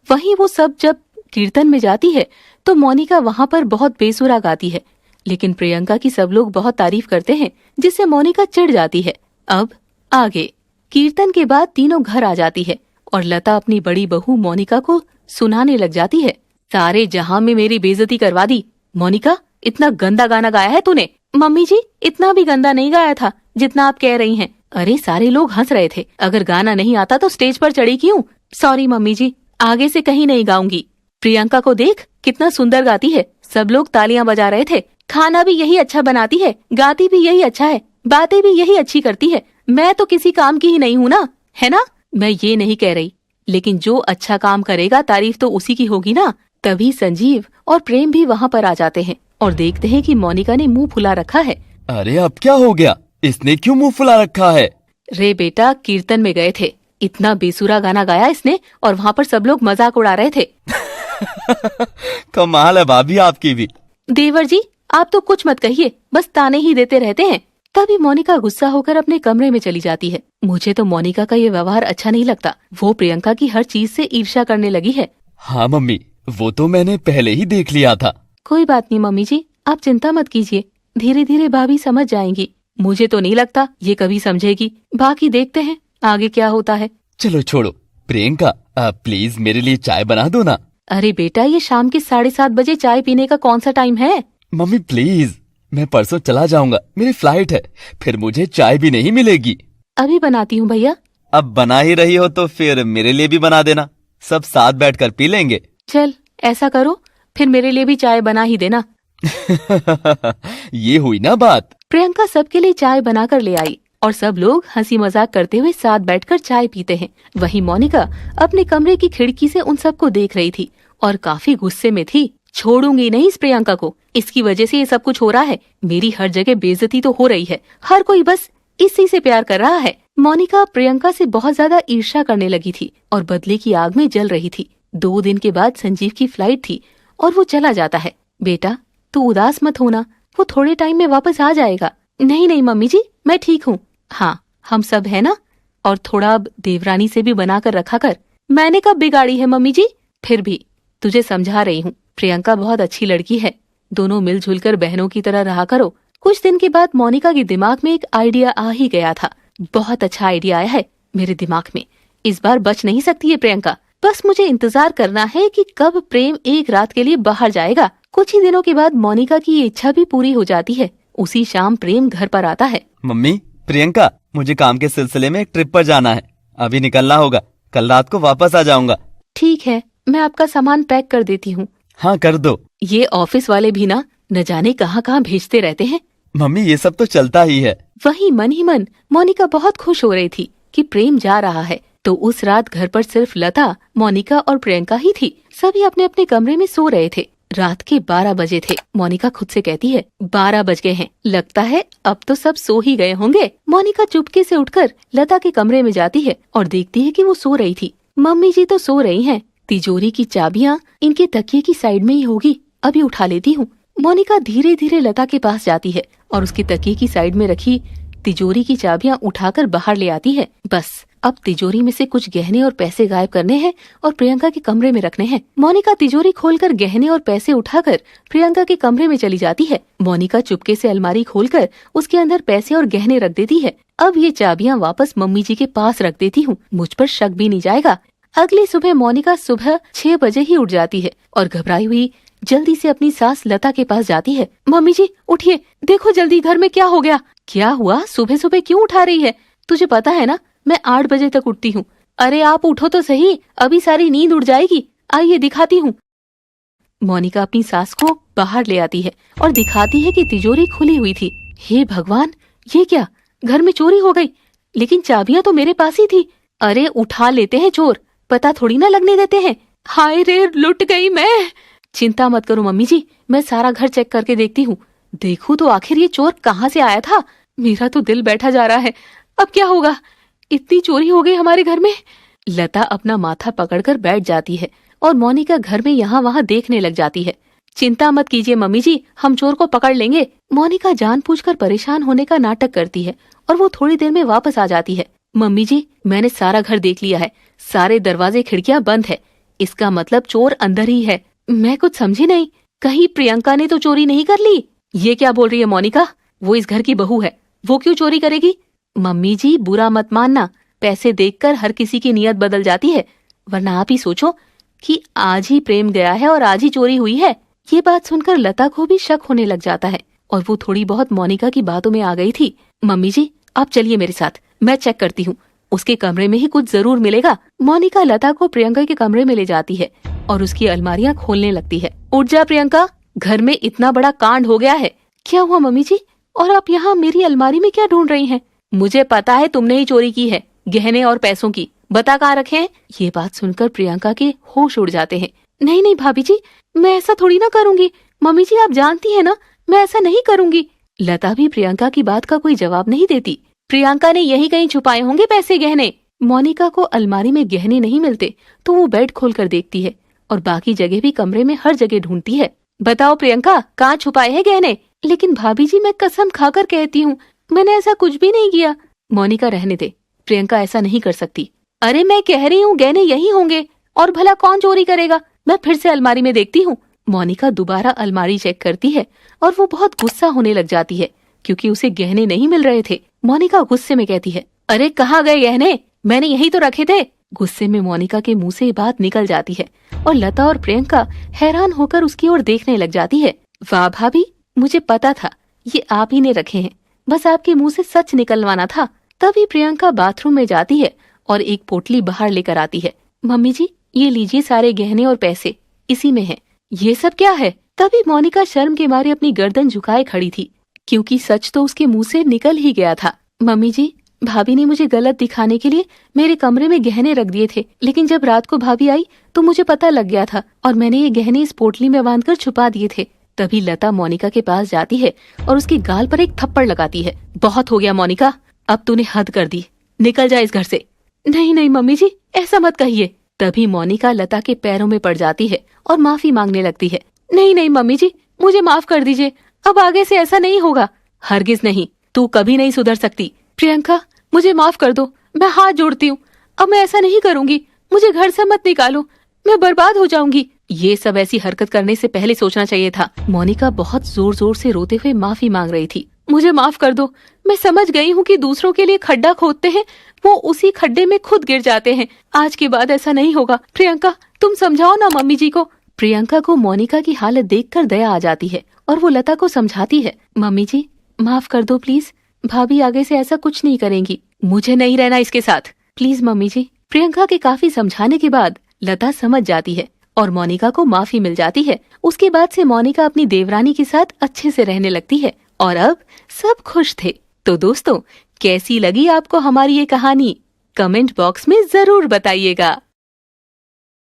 वहीं वो सब जब कीर्तन में जाती है तो मोनिका वहाँ पर बहुत बेसुरा गाती है, लेकिन प्रियंका की सब लोग बहुत तारीफ करते हैं, जिससे मोनिका चिढ़ जाती है। अब आगे कीर्तन के बाद तीनों घर आ जाती है और लता अपनी बड़ी बहू मोनिका को सुनाने लग जाती है। सारे जहां में मेरी बेइज्जती करवा दी। मोनिका, इतना गंदा गाना गाया है तूने। मम्मी जी, इतना भी गंदा नहीं गाया था जितना आप कह रही हैं। अरे सारे लोग हंस रहे थे, अगर गाना नहीं आता तो स्टेज पर चढ़ी क्यों? सॉरी मम्मी जी, आगे से कहीं नहीं गाऊंगी। प्रियंका को देख, कितना सुंदर गाती है, सब लोग तालियां बजा रहे थे। खाना भी यही अच्छा बनाती है, गाती भी यही अच्छा है, बातें भी यही अच्छी करती है। मैं तो किसी काम की ही नहीं हूँ ना, है ना? मैं ये नहीं कह रही, लेकिन जो अच्छा काम करेगा तारीफ तो उसी की होगी ना। तभी संजीव और प्रेम भी वहाँ पर आ जाते हैं और देखते हैं कि मोनिका ने मुंह फुला रखा है। अरे अब क्या हो गया, इसने क्यों मुंह फुला रखा है? रे बेटा, कीर्तन में गए थे, इतना बेसुरा गाना गाया इसने और वहाँ पर सब लोग मजाक उड़ा रहे थे। कमाल है भाभी आपकी भी। देवर जी, आप तो कुछ मत कहिए, बस ताने ही देते रहते हैं। तभी मोनिका गुस्सा होकर अपने कमरे में चली जाती है। मुझे तो मोनिका का ये व्यवहार अच्छा नहीं लगता। वो प्रियंका की हर चीज से ईर्ष्या करने लगी है। हाँ मम्मी, वो तो मैंने पहले ही देख लिया था। कोई बात नहीं मम्मी जी, आप चिंता मत कीजिए, धीरे धीरे भाभी समझ जाएंगी। मुझे तो नहीं लगता ये कभी समझेगी, बाकी देखते हैं आगे क्या होता है। चलो छोड़ो, प्रियंका प्लीज मेरे लिए चाय बना दो ना। अरे बेटा, ये शाम के 7:30 बजे चाय पीने का कौन सा टाइम है? मम्मी प्लीज, मैं परसों चला जाऊंगा, मेरी फ्लाइट है, फिर मुझे चाय भी नहीं मिलेगी। अभी बनाती हूँ भैया। अब बना ही रही हो तो फिर मेरे लिए भी बना देना, सब साथ बैठकर पी लेंगे। चल ऐसा करो, फिर मेरे लिए भी चाय बना ही देना। ये हुई ना बात। प्रियंका सबके लिए चाय बनाकर ले आई और सब लोग हंसी मजाक करते हुए साथ बैठकर चाय पीते हैं। वहीं मोनिका अपने कमरे की खिड़की से उन सबको देख रही थी और काफी गुस्से में थी। छोड़ूंगी नहीं इस प्रियंका को, इसकी वजह से ये सब कुछ हो रहा है। मेरी हर जगह बेइज्जती तो हो रही है, हर कोई बस इसी से प्यार कर रहा है। मोनिका प्रियंका से बहुत ज्यादा ईर्ष्या करने लगी थी और बदले की आग में जल रही थी। 2 दिन के बाद संजीव की फ्लाइट थी और वो चला जाता है। बेटा तू उदास मत होना, वो थोड़े टाइम में वापस आ जाएगा। नहीं नहीं मम्मी जी, मैं ठीक हूँ। हाँ हम सब है ना, और थोड़ा अब देवरानी से भी बना कर रखा कर। मैंने कब बिगाड़ी है मम्मी जी? फिर भी तुझे समझा रही हूँ, प्रियंका बहुत अच्छी लड़की है, दोनों मिलजुल कर बहनों की तरह रहा करो। कुछ दिन के बाद मोनिका के दिमाग में एक आइडिया आ ही गया था। बहुत अच्छा आइडिया आया है मेरे दिमाग में, इस बार बच नहीं सकती है प्रियंका। बस मुझे इंतजार करना है कि कब प्रेम एक रात के लिए बाहर जाएगा। कुछ ही दिनों के बाद मोनिका की ये इच्छा भी पूरी हो जाती है। उसी शाम प्रेम घर पर आता है। मम्मी, प्रियंका, मुझे काम के सिलसिले में एक ट्रिप पर जाना है, अभी निकलना होगा, कल रात को वापस आ जाऊंगा। ठीक है, मैं आपका सामान पैक कर देती हूँ। हाँ कर दो। ये ऑफिस वाले भी ना न जाने कहाँ कहाँ भेजते रहते हैं। मम्मी ये सब तो चलता ही है। वहीं मन ही मन मोनिका बहुत खुश हो रही थी कि प्रेम जा रहा है। तो उस रात घर पर सिर्फ लता, मोनिका और प्रियंका ही थी। सभी अपने अपने कमरे में सो रहे थे। रात के 12 बजे थे। मोनिका खुद से कहती है 12 बज गए हैं, लगता है अब तो सब सो ही गए होंगे। मोनिका चुपके से उठकर लता के कमरे में जाती है और देखती है कि वो सो रही थी। मम्मी जी तो सो रही हैं। तिजोरी की चाबियां इनके तकिए की साइड में ही होगी, अभी उठा लेती हूँ। मोनिका धीरे धीरे लता के पास जाती है और उसके तकिए की साइड में रखी तिजोरी की चाबियां उठाकर बाहर ले आती है। बस अब तिजोरी में से कुछ गहने और पैसे गायब करने हैं और प्रियंका के कमरे में रखने हैं। मोनिका तिजोरी खोलकर गहने और पैसे उठाकर प्रियंका के कमरे में चली जाती है। मोनिका चुपके से अलमारी खोलकर उसके अंदर पैसे और गहने रख देती है। अब ये चाबियां वापस मम्मी जी के पास रख देती हूँ, मुझ पर शक भी नहीं जाएगा। अगली सुबह मोनिका सुबह 6 बजे ही उठ जाती है और घबराई हुई जल्दी से अपनी सास लता के पास जाती है। मम्मी जी उठिए, देखो जल्दी घर में क्या हो गया। क्या हुआ? सुबह सुबह क्यों उठा रही है? तुझे पता है ना मैं 8 बजे तक उठती हूँ। अरे आप उठो तो सही, अभी सारी नींद उड़ जाएगी। आइए दिखाती हूँ। मोनिका अपनी सास को बाहर ले आती है और दिखाती है कि तिजोरी खुली हुई थी। हे भगवान, ये क्या, घर में चोरी हो गई? लेकिन चाबियां तो मेरे पास ही थी। अरे उठा लेते हैं चोर, पता थोड़ी ना लगने देते हैं। हाय रे, लुट गई मैं। चिंता मत करो मम्मी जी, मैं सारा घर चेक करके देखती हूँ। देखूं तो आखिर ये चोर कहाँ से आया था। मेरा तो दिल बैठा जा रहा है, अब क्या होगा? इतनी चोरी हो गई हमारे घर में। लता अपना माथा पकड़कर बैठ जाती है और मोनिका घर में यहाँ वहाँ देखने लग जाती है। चिंता मत कीजिए मम्मी जी, हम चोर को पकड़ लेंगे। मोनिका जानबूझकर परेशान होने का नाटक करती है और वो थोड़ी देर में वापस आ जाती है। मम्मी जी, मैंने सारा घर देख लिया है, सारे दरवाजे खिड़कियां बंद है, इसका मतलब चोर अंदर ही है। मैं कुछ समझी नहीं, कहीं प्रियंका ने तो चोरी नहीं कर ली? ये क्या बोल रही है मोनिका? वो इस घर की बहू है, वो क्यों चोरी करेगी? मम्मी जी बुरा मत मानना, पैसे देखकर हर किसी की नीयत बदल जाती है, वरना आप ही सोचो कि आज ही प्रेम गया है और आज ही चोरी हुई है। ये बात सुनकर लता को भी शक होने लग जाता है और वो थोड़ी बहुत मोनिका की बातों में आ गई थी। मम्मी जी आप चलिए मेरे साथ, मैं चेक करती हूँ, उसके कमरे में ही कुछ जरूर मिलेगा। मोनिका लता को प्रियंका के कमरे में ले जाती है और उसकी अलमारियां खोलने लगती है। उठ जा प्रियंका, घर में इतना बड़ा कांड हो गया है। क्या हुआ मम्मी जी? और आप यहाँ मेरी अलमारी में क्या ढूंढ रही हैं? मुझे पता है तुमने ही चोरी की है, गहने और पैसों की। बता कहाँ रखे हैं? ये बात सुनकर प्रियंका के होश उड़ जाते हैं। नहीं नहीं भाभी जी, मैं ऐसा थोड़ी ना करूंगी। मम्मी जी आप जानती है ना, मैं ऐसा नहीं करूंगी। लता भी प्रियंका की बात का कोई जवाब नहीं देती। प्रियंका ने यही कहीं छुपाए होंगे पैसे गहने। मोनिका को अलमारी में गहने नहीं मिलते तो वो बेड खोलकर देखती है और बाकी जगह भी कमरे में हर जगह ढूंढती है। बताओ प्रियंका, कहाँ छुपाए हैं गहने? लेकिन भाभी जी मैं कसम खाकर कहती हूँ, मैंने ऐसा कुछ भी नहीं किया। मोनिका रहने दे, प्रियंका ऐसा नहीं कर सकती। अरे मैं कह रही हूँ गहने यही होंगे, और भला कौन चोरी करेगा? मैं फिर से अलमारी में देखती हूँ। मोनिका दोबारा अलमारी चेक करती है और वो बहुत गुस्सा होने लग जाती है क्योंकि उसे गहने नहीं मिल रहे थे। मोनिका गुस्से में कहती है, अरे कहाँ गए गहने? मैंने यही तो रखे थे। गुस्से में मोनिका के मुंह से ये बात निकल जाती है और लता और प्रियंका हैरान होकर उसकी ओर देखने लग जाती है। वाह भाभी, मुझे पता था ये आप ही ने रखे हैं, बस आपके मुंह से सच निकलवाना था। तभी प्रियंका बाथरूम में जाती है और एक पोटली बाहर लेकर आती है। मम्मी जी ये लीजिए सारे गहने और पैसे, इसी में है। ये सब क्या है? तभी मोनिका शर्म के मारे अपनी गर्दन झुकाए खड़ी थी, क्योंकि सच तो उसके मुंह से निकल ही गया था। मम्मी जी, भाभी ने मुझे गलत दिखाने के लिए मेरे कमरे में गहने रख दिए थे, लेकिन जब रात को भाभी आई तो मुझे पता लग गया था और मैंने ये गहने इस पोटली में बांधकर छुपा दिए थे। तभी लता मोनिका के पास जाती है और उसकी गाल पर एक थप्पड़ लगाती है। बहुत हो गया मोनिका, अब तूने हद कर दी, निकल जा इस घर से। नहीं नहीं मम्मी जी, ऐसा मत कहिए। तभी मोनिका लता के पैरों में पड़ जाती है और माफी मांगने लगती है। नहीं नहीं मम्मी जी, मुझे माफ कर दीजिए, अब आगे से ऐसा नहीं होगा। हरगिज नहीं, तू कभी नहीं सुधर सकती। प्रियंका, मुझे माफ कर दो, मैं हाथ जोड़ती हूँ, अब मैं ऐसा नहीं करूंगी। मुझे घर से मत निकालो, मैं बर्बाद हो जाऊंगी। ये सब ऐसी हरकत करने से पहले सोचना चाहिए था। मोनिका बहुत जोर जोर से रोते हुए माफी मांग रही थी। मुझे माफ कर दो, मैं समझ गई हूँ कि दूसरों के लिए खड्डा खोदते हैं, वो उसी खड्डे में खुद गिर जाते हैं। आज के बाद ऐसा नहीं होगा। प्रियंका, तुम समझाओ ना मम्मी जी को। प्रियंका को मोनिका की हालत देखकर दया आ जाती है और वो लता को समझाती है। मम्मी जी, माफ कर दो प्लीज, भाभी आगे से ऐसा कुछ नहीं करेंगी। मुझे नहीं रहना इसके साथ, प्लीज मम्मी जी। प्रियंका के काफी समझाने के बाद लता समझ जाती है और मोनिका को माफी मिल जाती है। उसके बाद से मोनिका अपनी देवरानी के साथ अच्छे से रहने लगती है और अब सब खुश थे। तो दोस्तों, कैसी लगी आपको हमारी ये कहानी? कमेंट बॉक्स में जरूर बताइएगा।